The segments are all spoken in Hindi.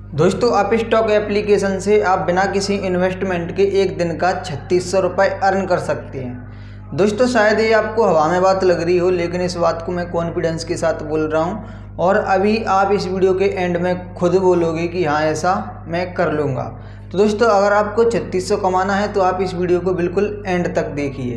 दोस्तों आप स्टॉक एप्लीकेशन से आप बिना किसी इन्वेस्टमेंट के एक दिन का 3600 रुपये अर्न कर सकते हैं। दोस्तों शायद ये आपको हवा में बात लग रही हो, लेकिन इस बात को मैं कॉन्फिडेंस के साथ बोल रहा हूँ और अभी आप इस वीडियो के एंड में खुद बोलोगे कि हाँ ऐसा मैं कर लूँगा। तो दोस्तों अगर आपको 3600 कमाना है तो आप इस वीडियो को बिल्कुल एंड तक देखिए।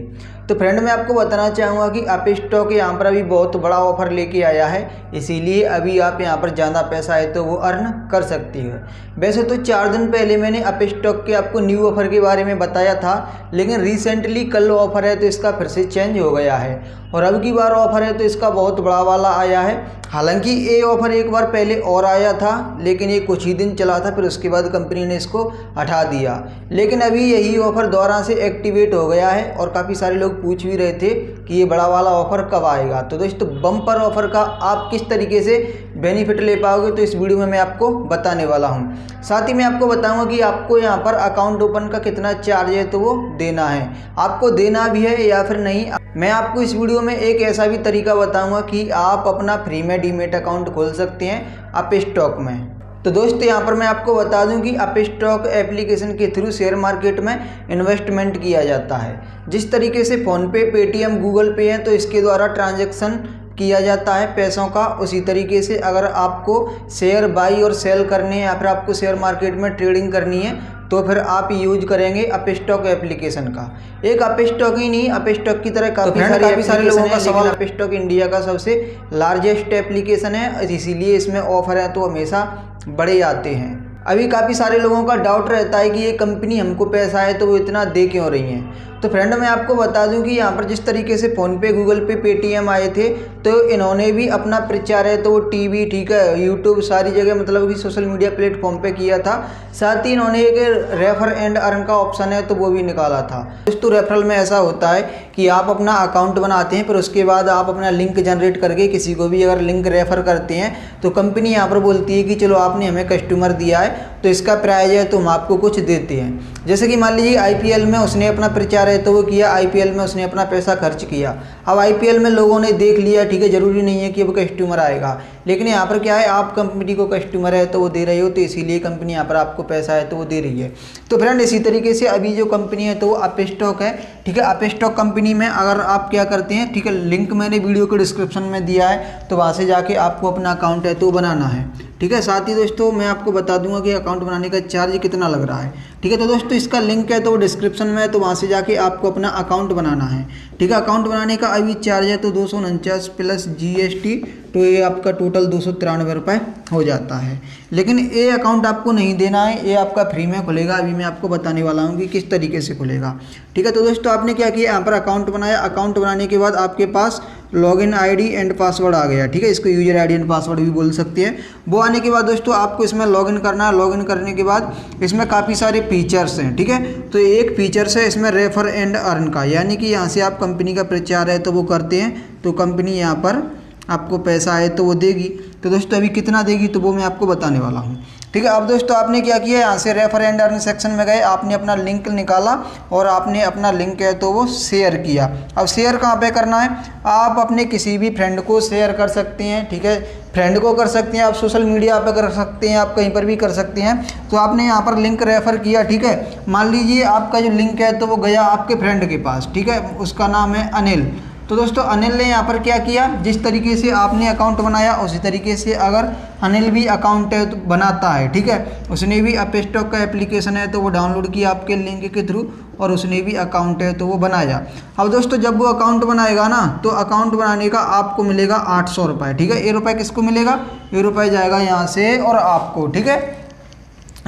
तो फ्रेंड मैं आपको बताना चाहूँगा कि आप स्टॉक यहाँ पर अभी बहुत बड़ा ऑफर लेके आया है, इसीलिए अभी आप यहाँ पर ज़्यादा पैसा है तो वो अर्न कर सकती हो। वैसे तो 4 दिन पहले मैंने अप स्टॉक के आपको न्यू ऑफ़र के बारे में बताया था, लेकिन रिसेंटली कल ऑफ़र है तो इसका फिर से चेंज हो गया है और अब की बार ऑफ़र है तो इसका बहुत बड़ा वाला आया है। हालांकि ये ऑफ़र एक बार पहले और आया था, लेकिन ये कुछ ही दिन चला था, फिर उसके बाद कंपनी ने इसको हटा दिया। लेकिन अभी यही ऑफ़र दोबारा से एक्टिवेट हो गया है और काफ़ी सारे लोग पूछ भी रहे थे कि ये बड़ा वाला ऑफ़र कब आएगा। तो दोस्तों बम्पर ऑफ़र का आप किस तरीके से बेनिफिट ले पाओगे तो इस वीडियो में मैं आपको बताने वाला हूँ। साथ ही मैं आपको बताऊंगा कि आपको यहाँ पर अकाउंट ओपन का कितना चार्ज है तो वो देना है, आपको देना भी है या फिर नहीं। मैं आपको इस वीडियो में एक ऐसा भी तरीका बताऊंगा कि आप अपना फ्री में डीमेट अकाउंट खोल सकते हैं अप स्टॉक में। तो दोस्तों यहाँ पर मैं आपको बता दूं कि अप स्टॉक एप्लीकेशन के थ्रू शेयर मार्केट में इन्वेस्टमेंट किया जाता है। जिस तरीके से फ़ोनपे, पेटीएम, गूगल पे है तो इसके द्वारा ट्रांजैक्शन किया जाता है पैसों का, उसी तरीके से अगर आपको शेयर बाई और सेल करने हैं या फिर आपको शेयर मार्केट में ट्रेडिंग करनी है तो फिर आप यूज करेंगे अप स्टॉक एप्लीकेशन का। एक अप स्टॉक ही नहीं, अप स्टॉक की तरह काफ़ी सारे लोगों का सवाल, अप स्टॉक इंडिया का सबसे लार्जेस्ट एप्लीकेशन है, इसीलिए इसमें ऑफर है तो हमेशा बड़े आते हैं। अभी काफ़ी सारे लोगों का डाउट रहता है कि ये कंपनी हमको पैसा है तो वो इतना दे क्यों रही है। तो फ्रेंड मैं आपको बता दूं कि यहाँ पर जिस तरीके से फ़ोनपे, गूगल पे, पेटीएम आए थे तो इन्होंने भी अपना प्रचार है तो वो टीवी, ठीक है, यूट्यूब, सारी जगह मतलब कि सोशल मीडिया प्लेटफॉर्म पे किया था। साथ ही इन्होंने एक रेफर एंड अर्न का ऑप्शन है तो वो भी निकाला था। दोस्तों रेफरल में ऐसा होता है कि आप अपना अकाउंट बनाते हैं, फिर उसके बाद आप अपना लिंक जनरेट करके किसी को भी अगर लिंक रेफ़र करते हैं तो कंपनी यहाँ पर बोलती है कि चलो आपने हमें कस्टमर दिया है तो इसका प्राइज है तो हम आपको कुछ देते हैं। जैसे कि मान लीजिए आईपीएल में उसने अपना प्रचार है तो वो किया, आईपीएल में उसने अपना पैसा खर्च किया। अब आईपीएल में लोगों ने देख लिया, ठीक है, ज़रूरी नहीं है कि अब कस्टमर आएगा, लेकिन यहाँ पर क्या है, आप कंपनी को कस्टमर है तो वो दे रहे हो तो इसीलिए कंपनी यहाँ पर आपको पैसा है तो वो दे रही है। तो फ्रेंड इसी तरीके से अभी जो कंपनी है तो वो अप स्टॉक है, ठीक है। अप स्टॉक कंपनी में अगर आप क्या करते हैं, ठीक है, लिंक मैंने वीडियो के डिस्क्रिप्शन में दिया है तो वहाँ से जाके आपको अपना अकाउंट है तो बनाना है, ठीक है। साथ ही दोस्तों मैं आपको बता दूंगा कि अकाउंट बनाने का चार्ज कितना लग रहा है, ठीक है। तो दोस्तों इसका लिंक है तो वो डिस्क्रिप्शन में है तो वहाँ से जाके आपको अपना अकाउंट बनाना है, ठीक है। अकाउंट बनाने का अभी चार्ज है तो 249 प्लस GST, तो ये आपका टोटल 293 रुपये हो जाता है। लेकिन ये अकाउंट आपको नहीं देना है, ये आपका फ्री में खुलेगा। अभी मैं आपको बताने वाला हूँ कि किस तरीके से खुलेगा, ठीक है। तो दोस्तों आपने क्या किया, यहाँ पर अकाउंट बनाया। अकाउंट बनाने के बाद आपके पास लॉगिन आईडी एंड पासवर्ड आ गया, ठीक है। इसको यूजर आईडी एंड पासवर्ड भी बोल सकते हैं। वो आने के बाद दोस्तों आपको इसमें लॉगिन करना है। लॉगिन करने के बाद इसमें काफ़ी सारे फीचर्स हैं, ठीक है। तो एक फीचर्स है इसमें रेफर एंड अर्न का, यानी कि यहाँ से आप कंपनी का प्रचार है तो वो करते हैं तो कंपनी यहाँ पर आपको पैसा है तो वो देगी। तो दोस्तों अभी कितना देगी तो वो मैं आपको बताने वाला हूँ, ठीक है। अब दोस्तों आपने क्या किया, यहाँ से रेफर एंड अर्न सेक्शन में गए, आपने अपना लिंक निकाला और आपने अपना लिंक है तो वो शेयर किया। अब शेयर कहाँ पे करना है, आप अपने किसी भी फ्रेंड को शेयर कर सकते हैं, ठीक है। फ्रेंड को कर सकते हैं, आप सोशल मीडिया पे कर सकते हैं, आप कहीं पर भी कर सकते हैं। तो आपने यहाँ पर लिंक रेफ़र किया, ठीक है। मान लीजिए आपका जो लिंक है तो वो गया आपके फ्रेंड के पास, ठीक है, उसका नाम है अनिल। तो दोस्तों अनिल ने यहाँ पर क्या किया, जिस तरीके से आपने अकाउंट बनाया उसी तरीके से अगर अनिल भी अकाउंट है तो बनाता है, ठीक है। उसने भी अप स्टॉक का एप्लीकेशन है तो वो डाउनलोड किया आपके लिंक के थ्रू और उसने भी अकाउंट है तो वो बनाया। अब दोस्तों जब वो अकाउंट बनाएगा ना तो अकाउंट बनाने का आपको मिलेगा 800 रुपये, ठीक है। ये रुपये किसको मिलेगा, ये रुपये जाएगा यहाँ से और आपको, ठीक है।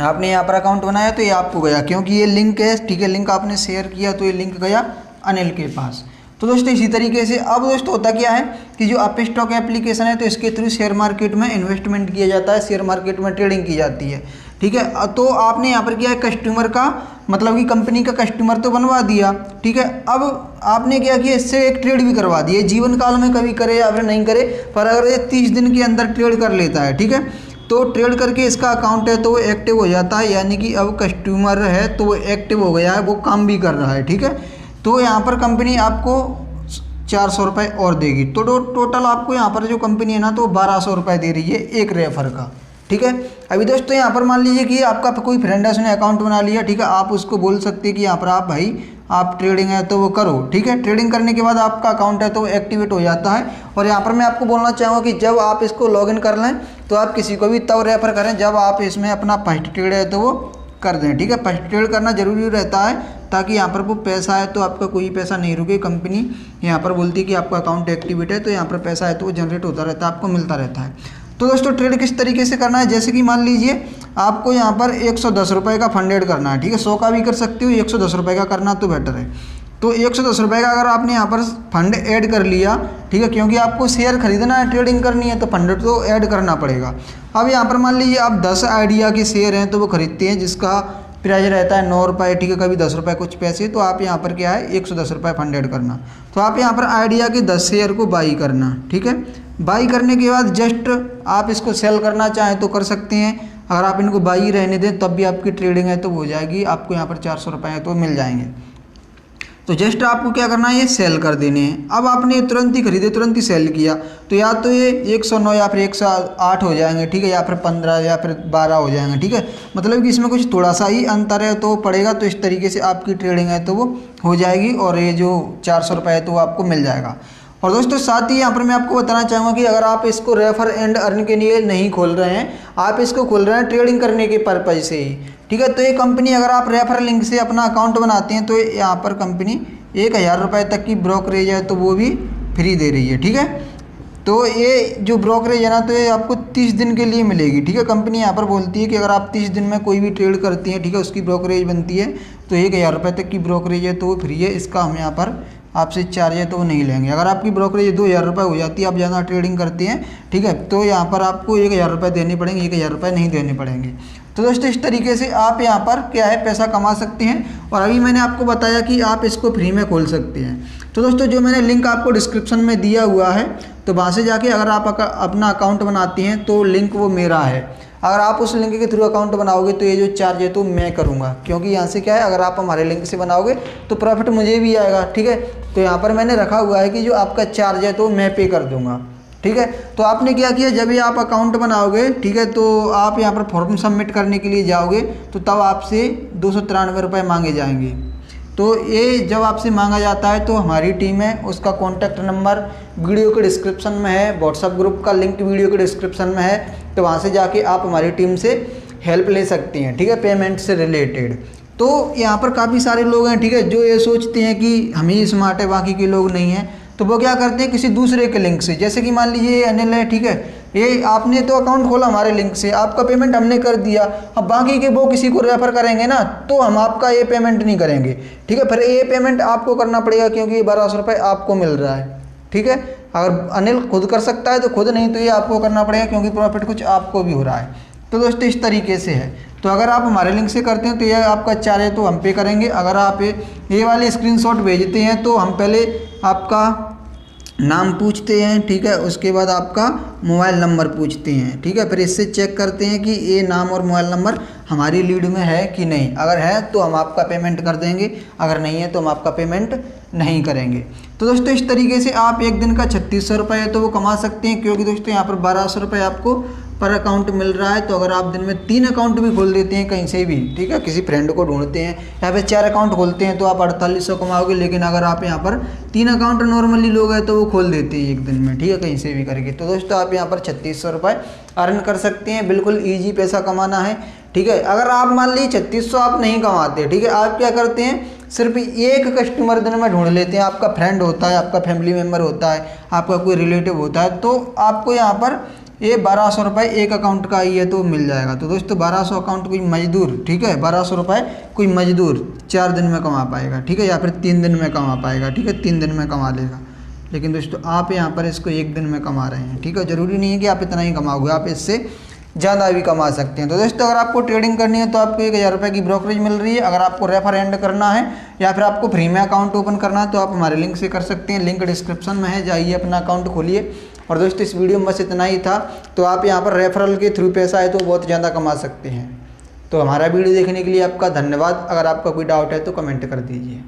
आपने यहाँ पर अकाउंट बनाया तो ये आपको गया, क्योंकि ये लिंक है, ठीक है। लिंक आपने शेयर किया तो ये लिंक गया अनिल के पास। तो दोस्तों इसी तरीके से अब दोस्तों होता क्या है कि जो अप स्टॉक एप्लीकेशन है तो इसके थ्रू शेयर मार्केट में इन्वेस्टमेंट किया जाता है, शेयर मार्केट में ट्रेडिंग की जाती है, ठीक है। तो आपने यहाँ पर क्या है, कस्टमर का मतलब कि कंपनी का कस्टमर तो बनवा दिया, ठीक है। अब आपने क्या किया, इससे एक ट्रेड भी करवा दिए। जीवन काल में कभी करे या फिर नहीं करे, पर अगर ये 30 दिन के अंदर ट्रेड कर लेता है, ठीक है, तो ट्रेड करके इसका अकाउंट है तो वो एक्टिव हो जाता है, यानी कि अब कस्टमर है तो वो एक्टिव हो गया है, वो काम भी कर रहा है, ठीक है। तो यहाँ पर कंपनी आपको 400 रुपये और देगी, तो टोटल आपको यहाँ पर जो कंपनी है ना तो 1200 रुपये दे रही है एक रेफर का, ठीक है। अभी दोस्तों यहाँ पर मान लीजिए कि आपका कोई फ्रेंड है, उसने अकाउंट बना लिया, ठीक है, आप उसको बोल सकते हैं कि यहाँ पर आप भाई आप ट्रेडिंग है तो वो करो, ठीक है। ट्रेडिंग करने के बाद आपका अकाउंट है तो वो एक्टिवेट हो जाता है। और यहाँ पर मैं आपको बोलना चाहूँगा कि जब आप इसको लॉगिन कर लें तो आप किसी को भी तब रेफर करें जब आप इसमें अपना फर्स्ट ट्रेड है तो वो कर दें, ठीक है। फर्स्ट ट्रेड करना जरूरी रहता है ताकि यहाँ पर वो पैसा है तो आपका कोई पैसा नहीं रुके। कंपनी यहाँ पर बोलती है कि आपका अकाउंट एक्टिवेट है तो यहाँ पर पैसा है तो वो जनरेट होता रहता है, आपको मिलता रहता है। तो दोस्तों ट्रेड किस तरीके से करना है, जैसे कि मान लीजिए आपको यहाँ पर 110 रुपये का फंड ऐड करना है, ठीक है। 100 का भी कर सकते हो, 110 रुपये का करना तो बेटर है। तो 110 रुपये का अगर आपने यहाँ पर फंड ऐड कर लिया, ठीक है, क्योंकि आपको शेयर खरीदना है, ट्रेडिंग करनी है तो फंड तो ऐड करना पड़ेगा। अब यहाँ पर मान लीजिए आप 10 आइडिया के शेयर हैं तो वो खरीदते हैं जिसका प्राइस रहता है 9 रुपये, ठीक है, कभी 10 रुपये कुछ पैसे। तो आप यहाँ पर क्या है 110 रुपये फंड ऐड करना। तो आप यहाँ पर आइडिया के 10 शेयर को बाई करना, ठीक है। बाई करने के बाद जस्ट आप इसको सेल करना चाहें तो कर सकते हैं। अगर आप इनको बाई रहने दें तब भी आपकी ट्रेडिंग है तो हो जाएगी, आपको यहाँ पर 400 रुपये है तो मिल जाएंगे। तो जस्ट आपको क्या करना है, ये सेल कर देने हैं। अब आपने तुरंत ही खरीदे, तुरंत ही सेल किया तो या तो ये 109 या फिर 108 हो जाएंगे, ठीक है, या फिर 15 या फिर 12 हो जाएंगे, ठीक है। मतलब कि इसमें कुछ थोड़ा सा ही अंतर है तो पड़ेगा। तो इस तरीके से आपकी ट्रेडिंग है तो वो हो जाएगी और ये जो 400 रुपये है तो वो आपको मिल जाएगा। और दोस्तों साथ ही यहाँ पर मैं आपको बताना चाहूँगा कि अगर आप इसको रेफर एंड अर्न के लिए नहीं खोल रहे हैं, आप इसको खोल रहे हैं ट्रेडिंग करने के पर्पज से ही, ठीक है। तो ये कंपनी अगर आप रेफर लिंक से अपना अकाउंट बनाते हैं तो यहाँ पर कंपनी 1000 रुपये तक की ब्रोकरेज है तो वो भी फ्री दे रही है, ठीक है। तो ये जो ब्रोकरेज है ना तो ये आपको 30 दिन के लिए मिलेगी, ठीक है। कंपनी यहाँ पर बोलती है कि अगर आप 30 दिन में कोई भी ट्रेड करती हैं, ठीक है, उसकी ब्रोकरेज बनती है तो 1000 रुपये तक की ब्रोकरेज है तो वो फ्री है। इसका हम यहाँ पर आपसे चार्ज है तो वो नहीं लेंगे। अगर आपकी ब्रोकरेज 2000 रुपये हो जाती है, आप ज़्यादा ट्रेडिंग करते हैं, ठीक है, तो यहाँ पर आपको 1000 रुपये देने पड़ेंगे, 1000 रुपये नहीं देने पड़ेंगे। तो दोस्तों इस तरीके से आप यहाँ पर क्या है पैसा कमा सकते हैं। और अभी मैंने आपको बताया कि आप इसको फ्री में खोल सकते हैं। तो दोस्तों जो मैंने लिंक आपको डिस्क्रिप्शन में दिया हुआ है तो वहाँ से जाके अगर आप अपना अकाउंट बनाते हैं तो लिंक वो मेरा है। अगर आप उस लिंक के थ्रू अकाउंट बनाओगे तो ये जो चार्ज है तो मैं करूँगा, क्योंकि यहाँ से क्या है अगर आप हमारे लिंक से बनाओगे तो प्रॉफिट मुझे भी आएगा, ठीक है। तो यहाँ पर मैंने रखा हुआ है कि जो आपका चार्ज है तो मैं पे कर दूँगा, ठीक है। तो आपने क्या किया, जब भी आप अकाउंट बनाओगे, ठीक है, तो आप यहाँ पर फॉर्म सबमिट करने के लिए जाओगे तो तब आपसे 293 रुपये मांगे जाएंगे। तो ये जब आपसे मांगा जाता है तो हमारी टीम है, उसका कॉन्टैक्ट नंबर वीडियो के डिस्क्रिप्शन में है, व्हाट्सअप ग्रुप का लिंक वीडियो के डिस्क्रिप्शन में है। तो वहाँ से जाके आप हमारी टीम से हेल्प ले सकती हैं, ठीक है, पेमेंट से रिलेटेड। तो यहाँ पर काफ़ी सारे लोग हैं, ठीक है, जो ये सोचते हैं कि हम ही स्मार्ट है बाकी के लोग नहीं हैं। तो वो क्या करते हैं किसी दूसरे के लिंक से, जैसे कि मान लीजिए ये अनिल है, ठीक है, ये आपने तो अकाउंट खोला हमारे लिंक से, आपका पेमेंट हमने कर दिया, अब बाकी के वो किसी को रेफर करेंगे ना तो हम आपका ये पेमेंट नहीं करेंगे, ठीक है। फिर ये पेमेंट आपको करना पड़ेगा क्योंकि ये 1200 रुपये आपको मिल रहा है, ठीक है। अगर अनिल खुद कर सकता है तो खुद, नहीं तो ये आपको करना पड़ेगा क्योंकि प्रॉफिट कुछ आपको भी हो रहा है। तो दोस्तों इस तरीके से है। तो अगर आप हमारे लिंक से करते हैं तो ये आपका चार्ज है तो हम पे करेंगे। अगर आप ये वाले स्क्रीनशॉट भेजते हैं तो हम पहले आपका नाम पूछते हैं, ठीक है, उसके बाद आपका मोबाइल नंबर पूछते हैं, ठीक है। फिर इससे चेक करते हैं कि ये नाम और मोबाइल नंबर हमारी लीड में है कि नहीं। अगर है तो हम आपका पेमेंट कर देंगे, अगर नहीं है तो हम आपका पेमेंट नहीं करेंगे। तो दोस्तों इस तरीके से आप एक दिन का 3600 रुपये है तो वो कमा सकते हैं, क्योंकि दोस्तों यहाँ पर 1200 रुपये आपको पर अकाउंट मिल रहा है। तो अगर आप दिन में 3 अकाउंट भी खोल देते हैं कहीं से भी, ठीक है, किसी फ्रेंड को ढूंढते हैं या फिर 4 अकाउंट खोलते हैं तो आप 4800 कमाओगे। लेकिन अगर आप यहाँ पर 3 अकाउंट नॉर्मली लोग हैं तो वो खोल देते हैं एक दिन में, ठीक है, कहीं से भी करके। तो दोस्तों आप यहाँ पर 3600 रुपये अर्न कर सकते हैं। बिल्कुल ईजी पैसा कमाना है, ठीक है। अगर आप मान लीजिए 3600 आप नहीं कमाते, ठीक है, आप क्या करते हैं सिर्फ एक कस्टमर दिन में ढूंढ लेते हैं, आपका फ्रेंड होता है, आपका फैमिली मेम्बर होता है, आपका कोई रिलेटिव होता है, तो आपको यहाँ पर ये 1200 रुपये एक अकाउंट का ही है तो मिल जाएगा। तो दोस्तों 1200 अकाउंट कोई मजदूर, ठीक है, 1200 रुपये कोई मजदूर 4 दिन में कमा पाएगा, ठीक है, या फिर 3 दिन में कमा पाएगा, ठीक है, 3 दिन में कमा लेगा। लेकिन दोस्तों आप यहाँ पर इसको एक दिन में कमा रहे हैं, ठीक है। ज़रूरी नहीं है कि आप इतना ही कमाओगे, आप इससे ज़्यादा भी कमा सकते हैं। तो दोस्तों अगर आपको ट्रेडिंग करनी है तो आपको 1000 रुपये की ब्रोकरेज मिल रही है। अगर आपको रेफर एंड करना है या फिर आपको फ्री में अकाउंट ओपन करना है तो आप हमारे लिंक से कर सकते हैं, लिंक डिस्क्रिप्शन में है, जाइए अपना अकाउंट खोलिए। और दोस्तों इस वीडियो में बस इतना ही था। तो आप यहाँ पर रेफरल के थ्रू पैसा है तो बहुत ज़्यादा कमा सकते हैं। तो हमारा वीडियो देखने के लिए आपका धन्यवाद। अगर आपका कोई डाउट है तो कमेंट कर दीजिए।